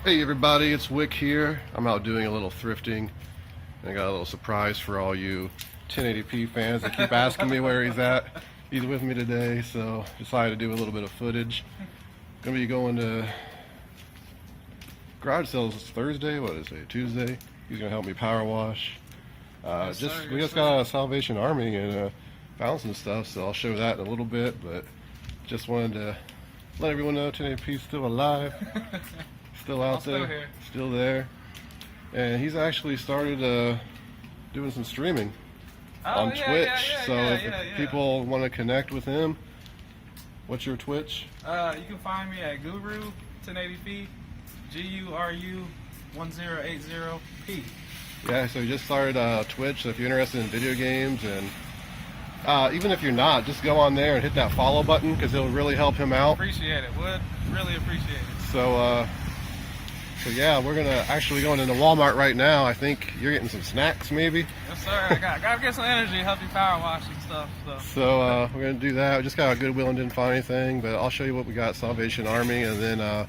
Hey everybody, it's Wick here. I'm out doing a little thrifting. And I got a little surprise for all you 1080p fans that keep asking me where he's at. He's with me today, so decided to do a little bit of footage. Gonna be going to garage sales Thursday. What is it? Tuesday. He's gonna help me power wash. We just got a Salvation Army and found some stuff, so I'll show that in a little bit. But just wanted to let everyone know 1080p is still alive. Still out there, still there, and he's actually started doing some streaming on Twitch. So if people want to connect with him, what's your Twitch? You can find me at Guru 1080p, GURU 1080p. Yeah, so he just started Twitch. So if you're interested in video games, and even if you're not, just go on there and hit that follow button because it'll really help him out. Appreciate it. Would really appreciate it. So yeah, we're gonna actually going into Walmart right now. I think you're getting some snacks, maybe. Yes, sir. I gotta get some energy, help you power wash and stuff. So we're gonna do that. We just got a Goodwill and didn't find anything, but I'll show you what we got. Salvation Army, and then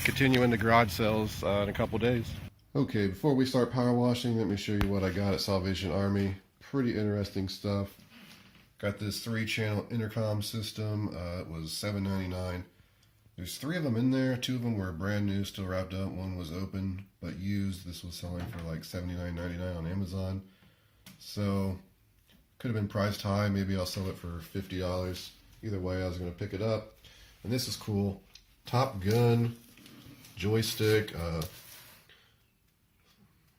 continue into garage sales in a couple days. Okay, before we start power washing, let me show you what I got at Salvation Army. Pretty interesting stuff. Got this 3-channel intercom system. It was $7.99. There's 3 of them in there. 2 of them were brand new, still wrapped up. 1 was open, but used. This was selling for like $79.99 on Amazon. So, could have been priced high. Maybe I'll sell it for $50. Either way, I was going to pick it up. And this is cool. Top Gun joystick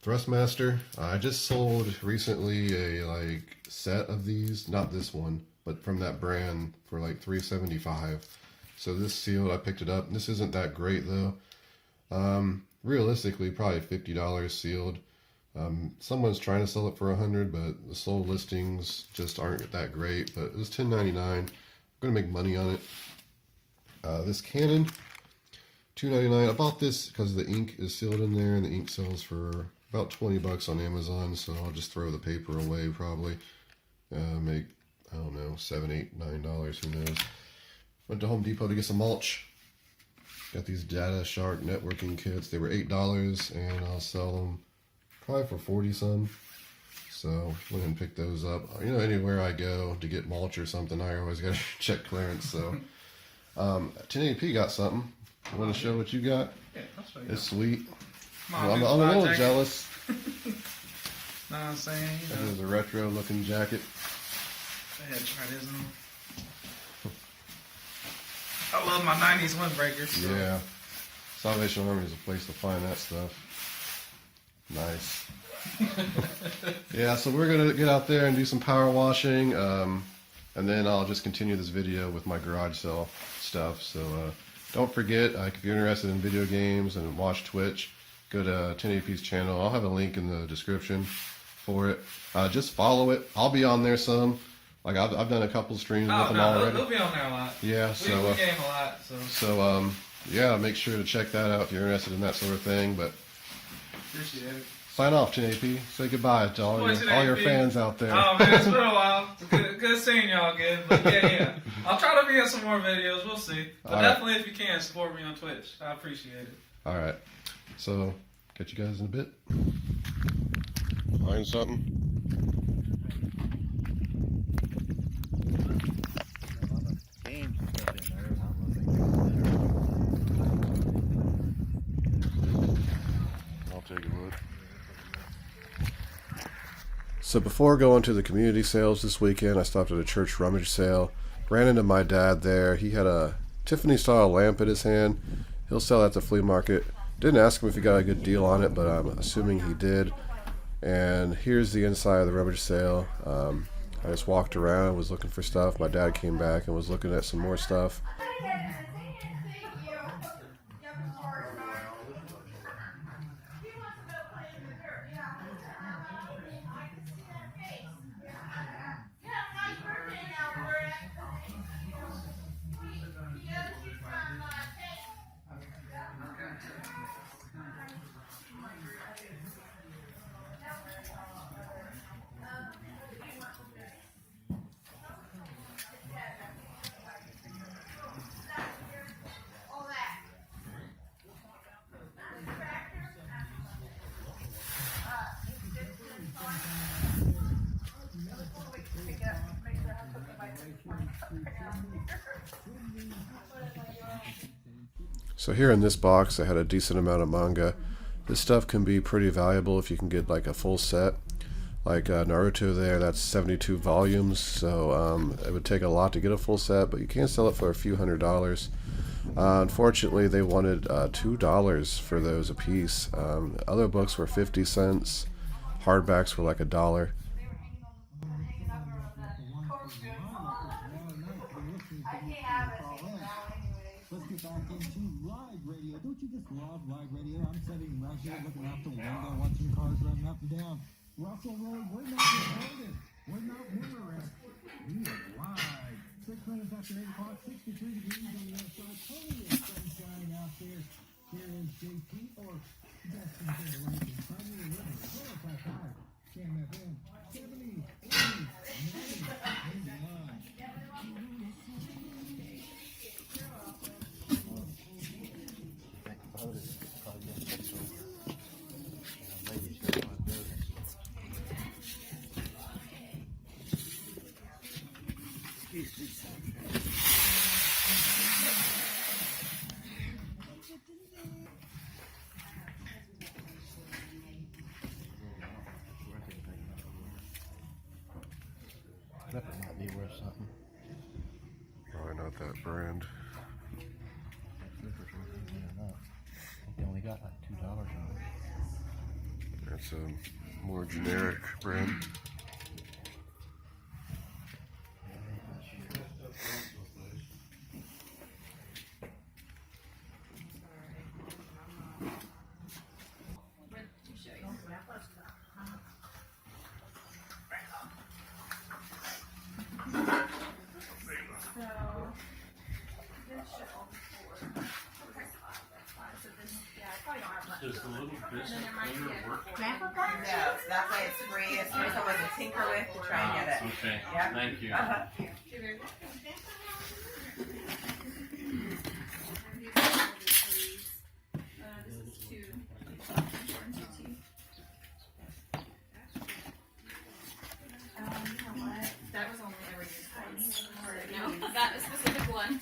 Thrustmaster. I just sold recently a set of these. Not this one, but from that brand for like $375. So this sealed, I picked it up. This isn't that great though. Realistically, probably $50 sealed. Someone's trying to sell it for $100, but the sold listings just aren't that great. But it was $10.99. I'm gonna make money on it. This Canon, $2.99. I bought this because the ink is sealed in there, and the ink sells for about $20 on Amazon. So I'll just throw the paper away probably. Make, I don't know, $7, $8, $9. Who knows? Went to Home Depot to get some mulch. Got these Data Shark networking kits. They were $8, and I'll sell them probably for 40 some. So went and picked those up. You know, anywhere I go to get mulch or something, I always got to check clearance. So 1080p got something. You want to show what you got? Yeah, I'll show you. It's sweet. I'm a little jealous. Know what I'm saying? That is a retro looking jacket. I had to try this on. I love my 90s windbreakers. So. Yeah. Salvation Army is a place to find that stuff. Nice. Yeah, so we're going to get out there and do some power washing. And then I'll just continue this video with my garage sale stuff. So don't forget, if you're interested in video games and watch Twitch, go to 1080p's channel. I'll have a link in the description for it. Just follow it. I'll be on there some. Like I've done a couple streams with them already. We'll be on there a lot. Yeah, we game a lot. So yeah, make sure to check that out if you're interested in that sort of thing. But appreciate it. Sign off, 1080p. Say goodbye to all your fans out there. Oh man, it's been a while. It's good seeing y'all again. But yeah. I'll try to be in some more videos. We'll see. But all definitely, right. If you can, support me on Twitch. I appreciate it. All right. So catch you guys in a bit. Find something. Take a look. So before going to the community sales this weekend, I stopped at a church rummage sale. Ran into my dad there. He had a Tiffany style lamp in his hand. He'll sell at the flea market. Didn't ask him if he got a good deal on it, but I'm assuming he did. And here's the inside of the rummage sale. I just walked around, was looking for stuff. My dad came back and was looking at some more stuff. So here in this box I had a decent amount of manga. This stuff can be pretty valuable if you can get like a full set. Like Naruto there, that's 72 volumes, so it would take a lot to get a full set, but you can sell it for a few $100s. Unfortunately, they wanted $2 for those a piece. Other books were 50 cents. Hardbacks were like $1. Let's get back into live radio. Don't you just love live radio? I'm sitting right here looking out the window, watching cars running up and down Russell Road. We're not recorded. We're not humorous. We are live. 6 minutes after 8 o'clock, 63 degrees on the other side. Totally sunshine out there. Here is JP or Justin Federation. Primary River. 105.5. Jam FM. 70, 80, 90, 99. That might be worth something. Probably not that brand. They only got like $2 on it. That's a more generic brand. Does the little business cleaner work? No, that's why it's free. It's for someone to tinker with to try and get it. Okay, Yeah. thank you. That was only ever used once. No, that specific one.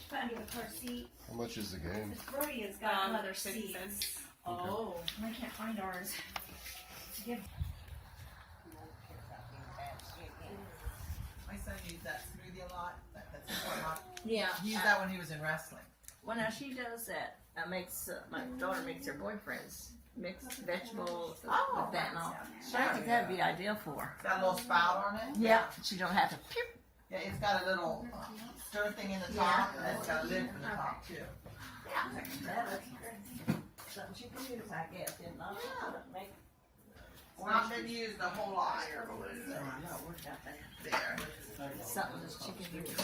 Put under the car seat. How much is the game? Brody has got leather 50 seats. cents. Oh, and I can't find ours. Give. My son used that smoothie a lot. That's important. Yeah. He used that when he was in wrestling. Well, now she does that. Makes my daughter makes her boyfriend's mixed vegetables with that and all. I think that'd be ideal for her. It's got a little spout on it. Yeah, she don't have to. Pew. Yeah, it's got a little stir thing in the top, and it's got a lid for the top too. Yeah, that's great. Something she can use, I guess. Didn't know. Make. It's not been used a whole lot. I know it worked out there. There. Something that she can use.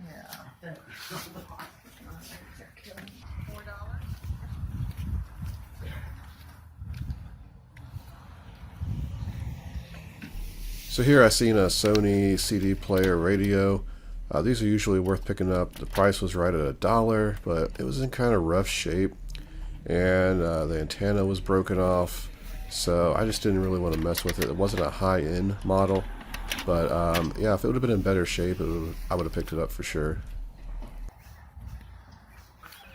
Yeah. $4. So here I seen a Sony CD player radio. These are usually worth picking up. The price was right at $1, but it was in kind of rough shape, and the antenna was broken off. So I just didn't really want to mess with it. It wasn't a high-end model, but yeah, if it would have been in better shape, I would have picked it up for sure.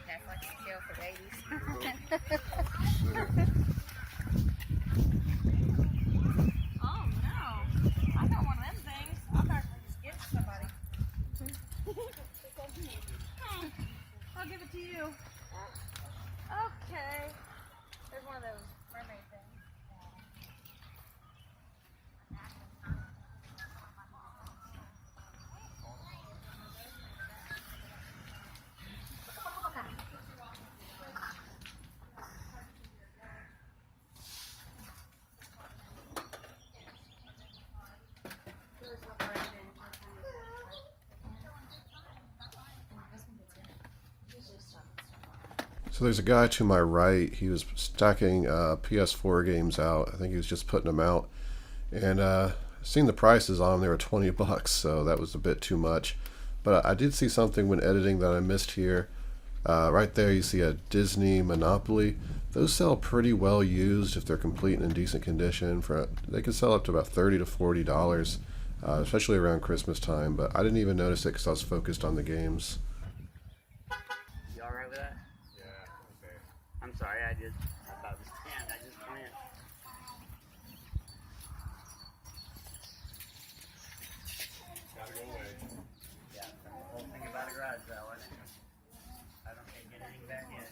Netflix kill for babies. Oh no! I got one of them things. I'll actually just give it to somebody. I'll give it to you. Okay. There's one of those mermaid things. So there's a guy to my right. He was stacking PS4 games out. I think he was just putting them out, and seeing the prices on them, they were $20, so that was a bit too much. But I did see something when editing that I missed here. Right there, you see a Disney Monopoly. Those sell pretty well used if they're complete and in decent condition. They can sell up to about $30 to $40. especially around Christmas time. But I didn't even notice it because I was focused on the games. You alright with that? Yeah, okay. I'm sorry, I thought it was 10, I just went. Gotta go away. Yeah, the whole thing about a garage sale, wasn't it? I don't think get anything back in.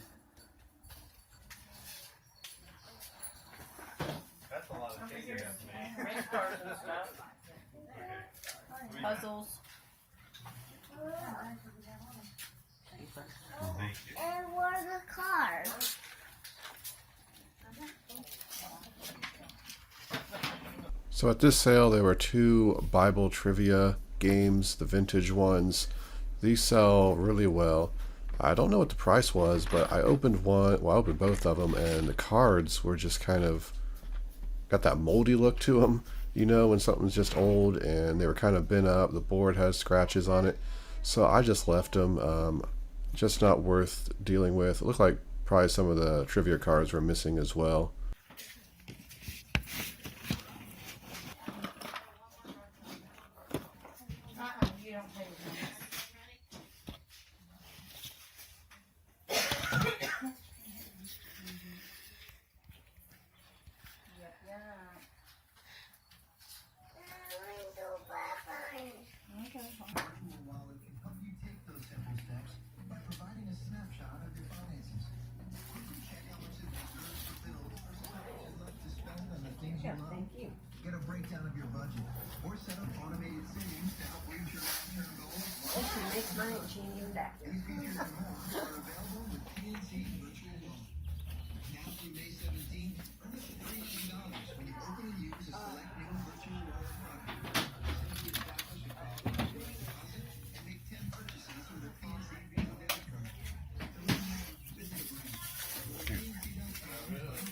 That's a lot of taking up, man. Race cars and stuff. Puzzles. And what are the cars? So at this sale, there were 2 Bible trivia games, the vintage ones. These sell really well. I don't know what the price was, but I opened one, well, I opened both of them, and the cards were just kind of got that moldy look to them, you know, when something's just old, and they were kind of bent up. The board has scratches on it, so I just left them. Just not worth dealing with. It looked like probably some of the trivia cards were missing as well. You don't pay Wallet can help you take those simple steps by providing a snapshot of your finances. Quickly check how much is reserved for bills versus how much is left to spend on the things you love. Thank you. Get a breakdown of your budget or set up automated savings to help reach your long-term goals. She makes money and she ain't even that. These features and more are available with PNC Virtual Wallet. Now through May 17th, earn up to $300 when you open and use a select new virtual wallet product. Simply establish a $5 direct deposit and make 10 purchases with a PNC Visa debit card. To learn more, visit a branch or PNC.com.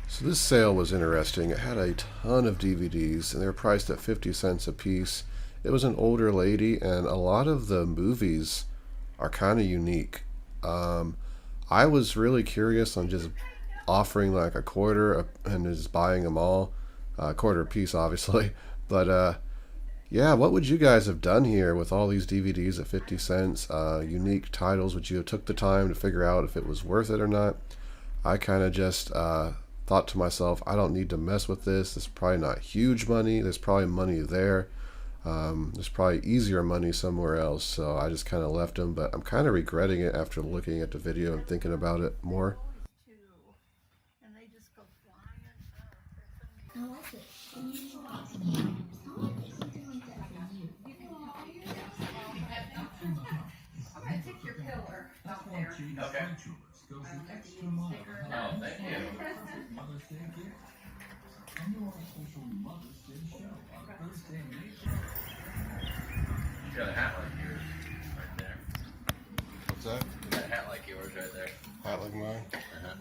So this sale was interesting. It had a ton of DVDs, and they were priced at 50 cents a piece. It was an older lady, and a lot of the movies are kind of unique. I was really curious on just offering like a quarter and just buying them all, a quarter a piece, obviously. But yeah, what would you guys have done here with all these DVDs at 50 cents? Unique titles. Would you have took the time to figure out if it was worth it or not? I kind of just thought to myself, I don't need to mess with this. This is probably not huge money. There's probably money there. There's probably easier money somewhere else. So I just kind of left them, but I'm kind of regretting it after looking at the video and thinking about it more. And they just go flying. I like it. I'm gonna take your pillar out there. Okay. Goes the extra mile to help Oh, thank you. Mother's Day gift. Come to our special Mother's Day show on Thursday, May 1st. You got a hat like yours right there. What's that? You got a hat like yours right there. Hat like mine? Uh-huh.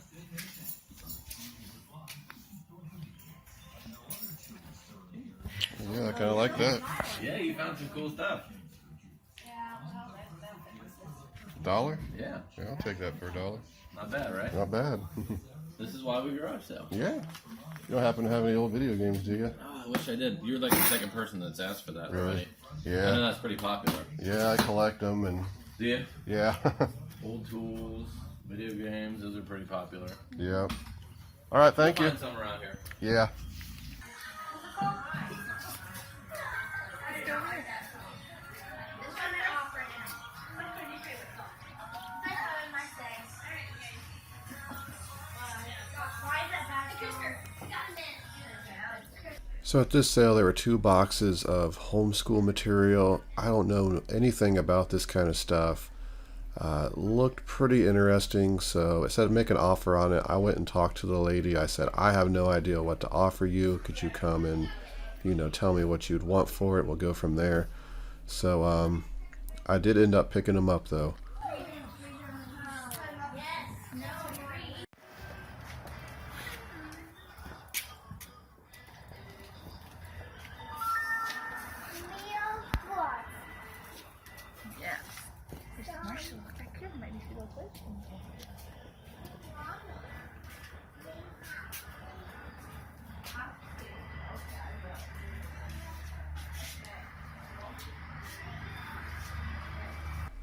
Yeah, I kind of like that. Yeah, you found some cool stuff. $1? Yeah, Yeah, I'll take that for $1. not bad, right? Not bad. This is why we garage sale. Yeah. You don't happen to have any old video games, do you? Oh, I wish I did. You're like the second person that's asked for that Really? already. I know Yeah. that's pretty popular. Yeah, I collect them, and Do you? yeah. Old tools, video games, those are pretty popular. Yeah. All right, thank you. Find some around here. Yeah. So at this sale, there were 2 boxes of homeschool material. I don't know anything about this kind of stuff. Looked pretty interesting, so it said make an offer on it. I went and talked to the lady. I said, I have no idea what to offer you. Could you come and, tell me what you'd want for it? We'll go from there. So I did end up picking them up though.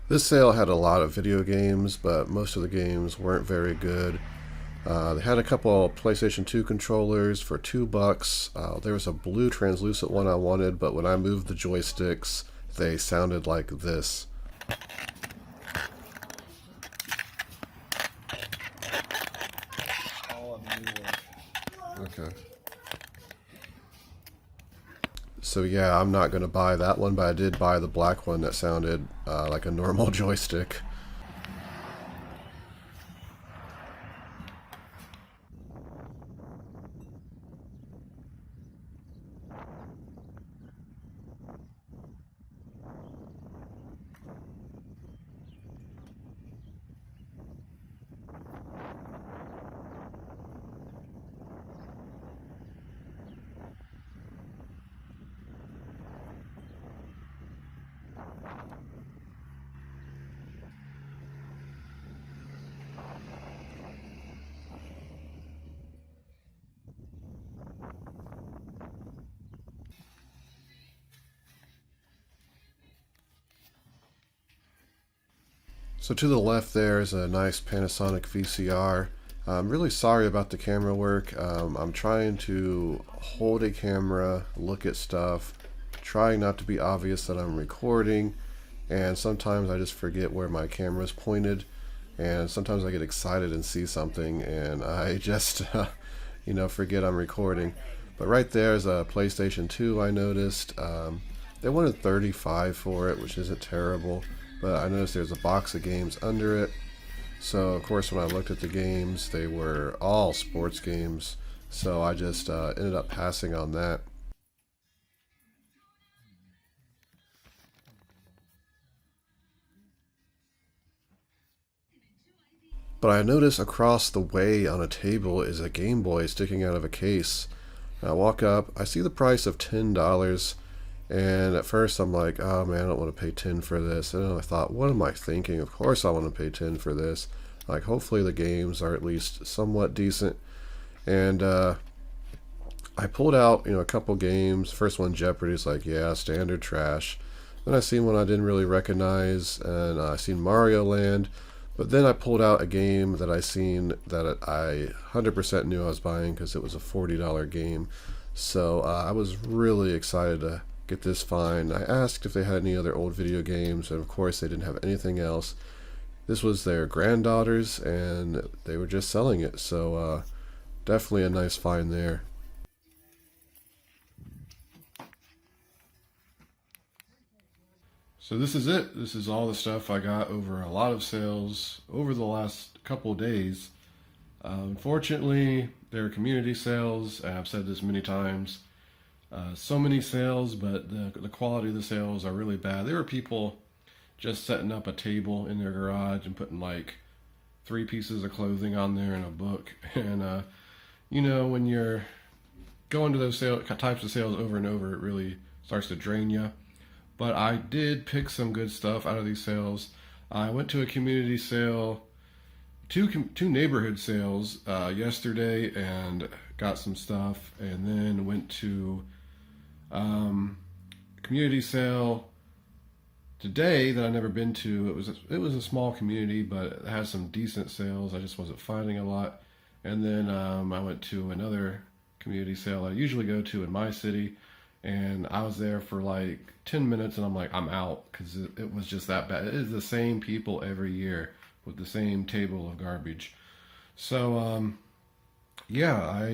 This sale had a lot of video games, but most of the games weren't very good. They had a couple PlayStation 2 controllers for $2. There was a blue translucent one I wanted, but when I moved the joysticks, they sounded like this. Okay. So yeah, I'm not going to buy that one, but I did buy the black one that sounded like a normal joystick. So to the left there is a nice Panasonic VCR. I'm really sorry about the camera work. I'm trying to hold a camera, look at stuff, trying not to be obvious that I'm recording, and sometimes I just forget where my camera's pointed, and sometimes I get excited and see something and I just forget I'm recording. But right there is a PlayStation 2 I noticed. They wanted $35 for it, which isn't terrible. But I noticed there's a box of games under it. So of course when I looked at the games, they were all sports games. So I just ended up passing on that. But I noticed across the way on a table is a Game Boy sticking out of a case. And I walk up, I see the price of $10. And at first I'm like, oh man, I don't want to pay 10 for this. And then I thought, what am I thinking? Of course I want to pay 10 for this. Like, hopefully the games are at least somewhat decent. And I pulled out, a couple games. First one, Jeopardy's like, yeah, standard trash. Then I seen one I didn't really recognize, and I seen Mario Land. But then I pulled out a game that I seen that I 100% knew I was buying because it was a $40 game. So I was really excited to get this find. I asked if they had any other old video games, and of course they didn't have anything else. This was their granddaughter's, and they were just selling it, so definitely a nice find there. So this is it. This is all the stuff I got over a lot of sales over the last couple of days. Unfortunately, they're community sales. I've said this many times. So many sales, but the quality of the sales are really bad. There were people just setting up a table in their garage and putting like 3 pieces of clothing on there and a book. And when you're going to those types of sales over and over, it really starts to drain you. But I did pick some good stuff out of these sales. I went to a community sale, two neighborhood sales yesterday, and got some stuff, and then went to community sale today that I've never been to. It was a small community, but it has some decent sales. I just wasn't finding a lot. And then I went to another community sale I usually go to in my city, and I was there for like 10 minutes, and I'm like, I'm out, because it was just that bad. It is the same people every year with the same table of garbage. So yeah,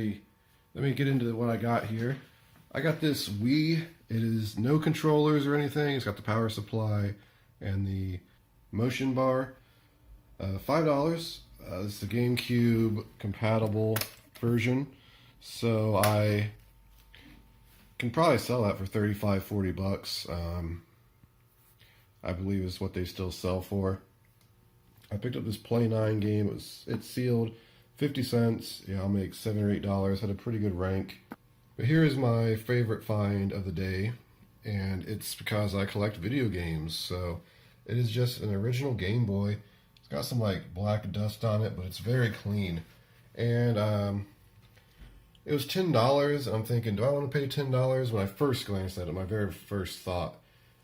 let me get into what I got here. I got this Wii. It is no controllers or anything. It's got the power supply and the motion bar. $5. This is the GameCube compatible version, so I can probably sell that for $35-40. I believe is what they still sell for. I picked up this Play 9 game. It's sealed, 50 cents. Yeah, I'll make $7 or $8. Had a pretty good rank. But here is my favorite find of the day, and it's because I collect video games. So it is just an original Game Boy. It's got some like black dust on it, but it's very clean. And it was $10, and I'm thinking, do I want to pay $10? When I first glanced at it, my very first thought.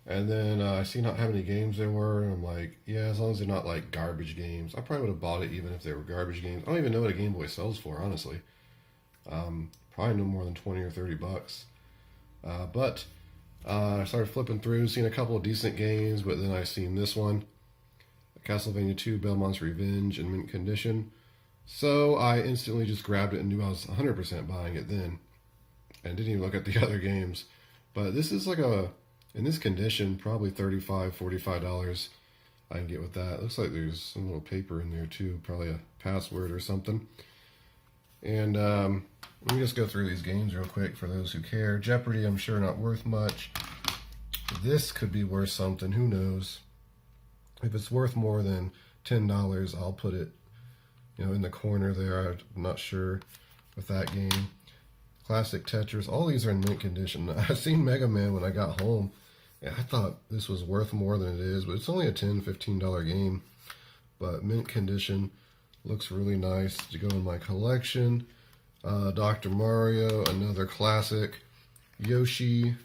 And then I seen how many games there were, and I'm like, yeah, as long as they're not like garbage games. I probably would have bought it even if they were garbage games. I don't even know what a Game Boy sells for, honestly. Probably no more than 20 or 30 bucks. But I started flipping through, seen a couple of decent games, but then I seen this one, Castlevania 2 Belmont's Revenge in mint condition. So I instantly just grabbed it and knew I was 100% buying it then, and didn't even look at the other games. But this is like in this condition, probably $35-45 I can get with that. It looks like there's some little paper in there too, probably a password or something. And let me just go through these games real quick for those who care. Jeopardy, I'm sure not worth much. This could be worth something, who knows. If it's worth more than $10, I'll put it, in the corner there. I'm not sure with that game. Classic Tetris, all these are in mint condition. I seen Mega Man when I got home, and I thought this was worth more than it is, but it's only a $10-15 game. But mint condition, looks really nice to go in my collection. Dr. Mario, another classic. Yoshi.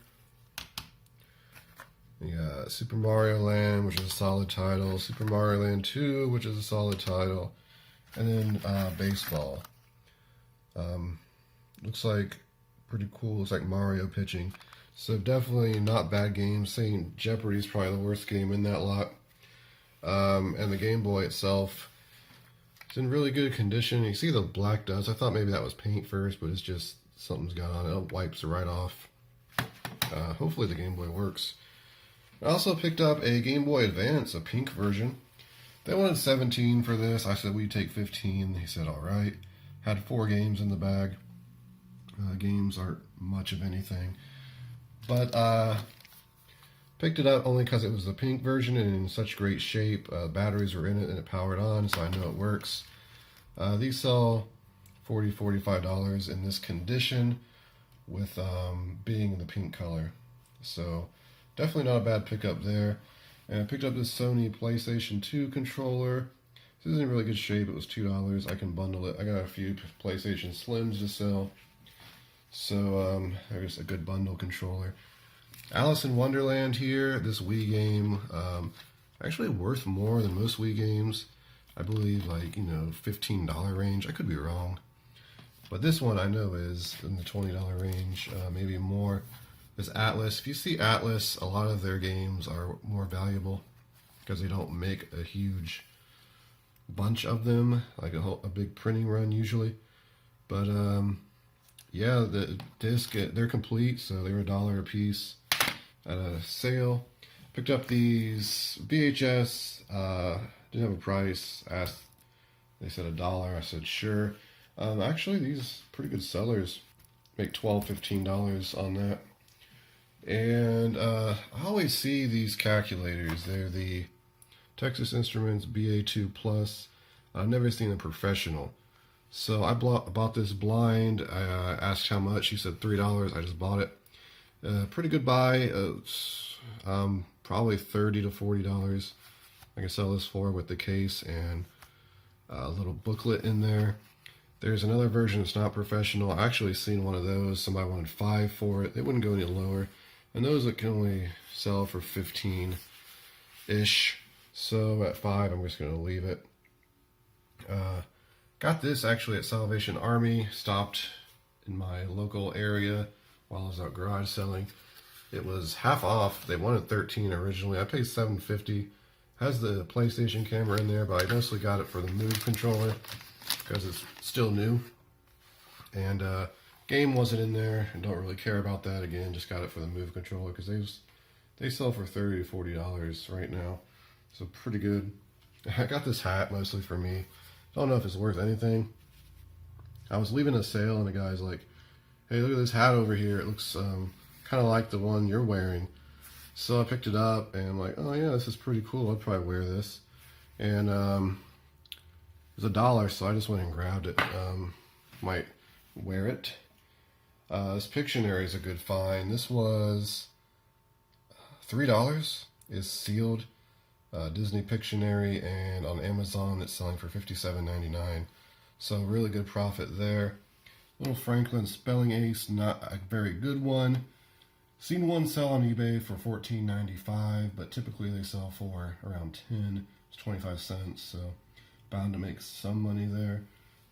Yeah, Super Mario Land, which is a solid title. Super Mario Land 2, which is a solid title. And then baseball. Looks like pretty cool. Looks like Mario pitching. So definitely not bad games. Saying Jeopardy is probably the worst game in that lot. And the Game Boy itself, it's in really good condition. You see the black dust. I thought maybe that was paint first, but it's just something's got on it. It wipes it right off. Hopefully the Game Boy works. I also picked up a Game Boy Advance, a pink version. They wanted $17 for this. I said, we take $15. He said, all right. Had 4 games in the bag. Games aren't much of anything. But picked it up only because it was the pink version and in such great shape. Batteries were in it and it powered on, so I know it works. These sell $40-45 in this condition with being in the pink color. So definitely not a bad pickup there. And I picked up this Sony PlayStation 2 controller. This is in really good shape. It was $2. I can bundle it. I got a few PlayStation Slims to sell. So there's a good bundle controller. Alice in Wonderland here, this Wii game, actually worth more than most Wii games. I believe like, $15 range. I could be wrong. But this one I know is in the $20 range, maybe more. This Atlas, if you see Atlas, a lot of their games are more valuable because they don't make a huge bunch of them, like a big printing run usually. But yeah, the disc, they're complete, so they were $1 a piece at a sale. Picked up these VHS, didn't have a price, asked, they said $1, I said sure. Actually, these pretty good sellers, make $12-15 on that. And I always see these calculators. They're the Texas Instruments BA2 Plus. I've never seen a professional. So I bought this blind. I asked how much. She said $3. I just bought it. Pretty good buy. Probably $30-40. I can sell this for with the case and a little booklet in there. There's another version that's not professional. I actually seen one of those. Somebody wanted $5 for it. They wouldn't go any lower. And those that can only sell for $15-ish. So at $5, I'm just going to leave it. Got this actually at Salvation Army. Stopped in my local area while I was out garage selling. It was half off. They wanted $13 originally. I paid $7.50. Has the PlayStation camera in there, but I mostly got it for the Move controller because it's still new. And game wasn't in there, and don't really care about that. Again, just got it for the Move controller because they sell for $30-40 right now. So pretty good. I got this hat mostly for me. Don't know if it's worth anything. I was leaving a sale and the guy's like, hey, look at this hat over here. It looks kind of like the one you're wearing. So I picked it up and I'm like, oh yeah, this is pretty cool. I'd probably wear this. And it was $1, so I just went and grabbed it. Might wear it. This Pictionary is a good find. This was $3. It's sealed. Disney Pictionary, and on Amazon it's selling for $57.99. So really good profit there. Little Franklin Spelling Ace, not a very good one. Seen one sell on eBay for $14.95, but typically they sell for around $10. It's 25 cents, so bound to make some money there.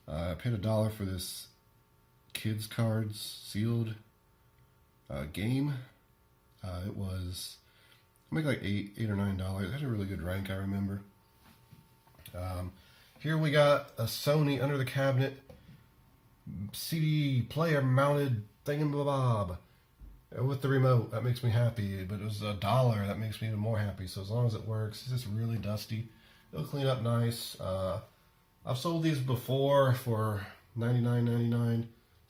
I paid $1 for this kids cards sealed game. It was make like $8 or $9. It had a really good rank, I remember. Here we got a Sony under the cabinet CD player mounted thingamabob with the remote. That makes me happy, but it was $1. That makes me even more happy. So as long as it works, it's just really dusty. It'll clean up nice. I've sold these before for $99.99.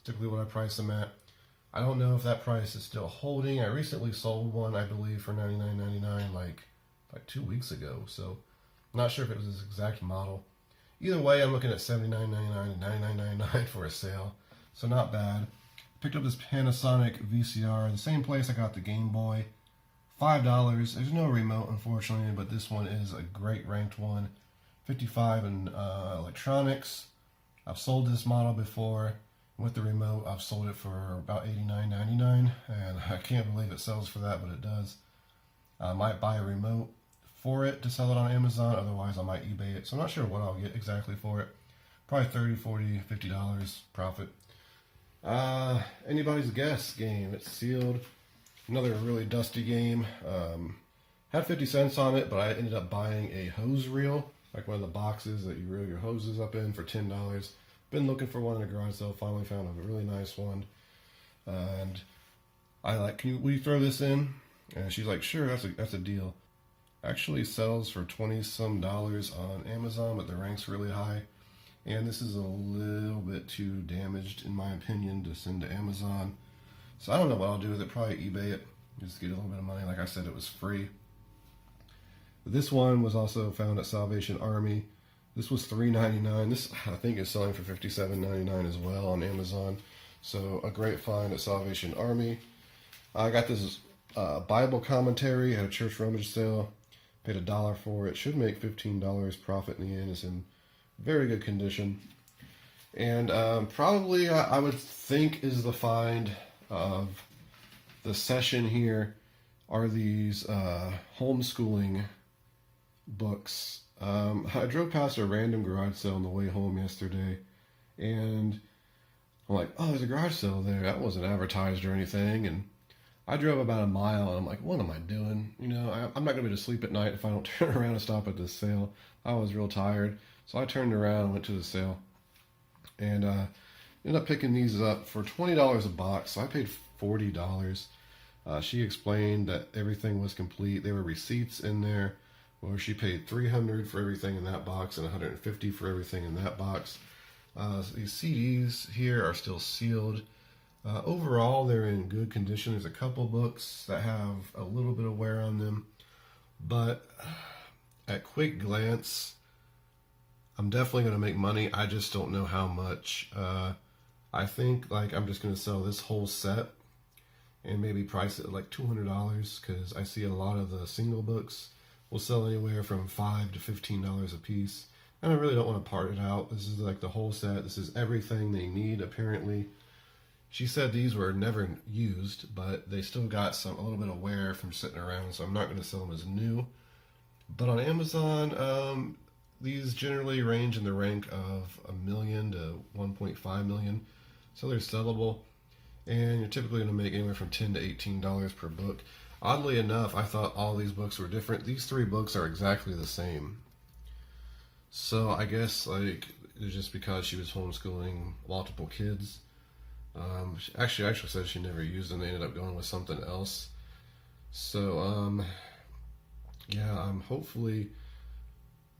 Typically what I price them at. I don't know if that price is still holding. I recently sold one, I believe, for $99.99 like 2 weeks ago. So I'm not sure if it was this exact model. Either way, I'm looking at $79.99 and $99.99 for a sale. So not bad. Picked up this Panasonic VCR, the same place I got the Game Boy. $5. There's no remote, unfortunately, but this one is a great ranked one. 55 in electronics. I've sold this model before. With the remote, I've sold it for about $89.99, and I can't believe it sells for that, but it does. I might buy a remote for it to sell it on Amazon, otherwise I might eBay it. So I'm not sure what I'll get exactly for it. Probably $30, $40, $50 profit. Anybody's guess game. It's sealed. Another really dusty game. Had 50 cents on it, but I ended up buying a hose reel, like one of the boxes that you reel your hoses up in, for $10. Been looking for one in a garage sale. Finally found a really nice one. And I like, will you throw this in? And she's like, sure, that's a deal. Actually sells for $20-some on Amazon, but the rank's really high. And this is a little bit too damaged, in my opinion, to send to Amazon. So I don't know what I'll do with it. Probably eBay it. Just get a little bit of money. Like I said, it was free. This one was also found at Salvation Army. This was $3.99. This, I think, is selling for $57.99 as well on Amazon. So a great find at Salvation Army. I got this Bible commentary at a church rummage sale. Paid $1 for it. Should make $15 profit in the end. It's in very good condition. And probably I would think is the find of the session here are these homeschooling books. I drove past a random garage sale on the way home yesterday, and I'm like, oh, there's a garage sale there. That wasn't advertised or anything. And I drove about a mile, and I'm like, what am I doing? You know, I'm not going to be able to sleep at night if I don't turn around and stop at this sale. I was real tired. So I turned around and went to the sale, and ended up picking these up for $20 a box. So I paid $40. She explained that everything was complete. There were receipts in there. Well, she paid $300 for everything in that box and $150 for everything in that box. These CDs here are still sealed. Overall, they're in good condition. There's a couple books that have a little bit of wear on them, but at quick glance, I'm definitely going to make money. I just don't know how much. I think like I'm just going to sell this whole set and maybe price it at like $200, because I see a lot of the single books will sell anywhere from $5 to $15 a piece. And I really don't want to part it out. This is like the whole set. This is everything they need, apparently. She said these were never used, but they still got a little bit of wear from sitting around, so I'm not going to sell them as new. But on Amazon, these generally range in the rank of $1 million to $1.5 million. So they're sellable, and you're typically going to make anywhere from $10 to $18 per book. Oddly enough, I thought all these books were different. These 3 books are exactly the same. So I guess like it's just because she was homeschooling multiple kids. She actually said she never used them. They ended up going with something else. So yeah, I'm hopefully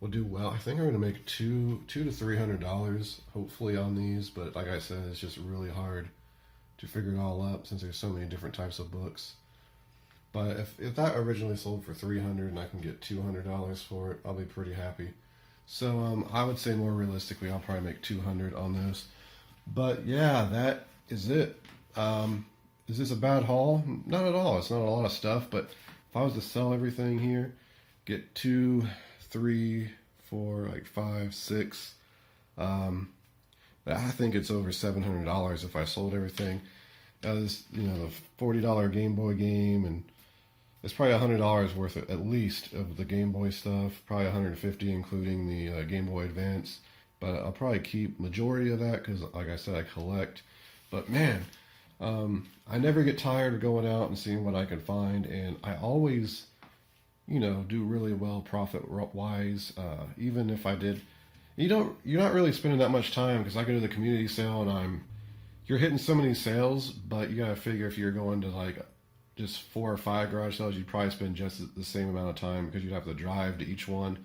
will do well. I think I'm going to make $200 to $300 hopefully on these, but like I said, it's just really hard to figure it all up since there's so many different types of books. But if that originally sold for $300 and I can get $200 for it, I'll be pretty happy. So I would say more realistically, I'll probably make $200 on this. But yeah, that is it. Is this a bad haul? Not at all. It's not a lot of stuff, but if I was to sell everything here, get 2, 3, 4, like 5, 6, I think it's over $700 if I sold everything. As you know, the $40 Game Boy game, and it's probably $100 worth at least of the Game Boy stuff. Probably $150 including the Game Boy Advance. But I'll probably keep majority of that because, like I said, I collect. But man, I never get tired of going out and seeing what I can find, and I always, you know, do really well profit-wise. Even if I did, you're not really spending that much time because I go to the community sale and you're hitting so many sales, but you gotta figure if you're going to like just 4 or 5 garage sales, you'd probably spend just the same amount of time because you'd have to drive to each one.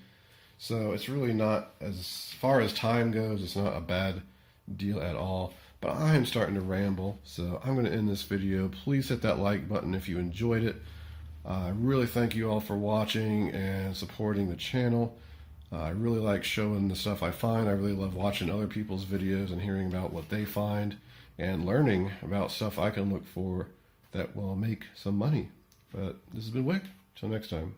So it's really not, as far as time goes, it's not a bad deal at all. But I am starting to ramble, so I'm going to end this video. Please hit that like button if you enjoyed it. I really thank you all for watching and supporting the channel. I really like showing the stuff I find. I really love watching other people's videos and hearing about what they find and learning about stuff I can look for that will make some money. But this has been Wick. Till next time.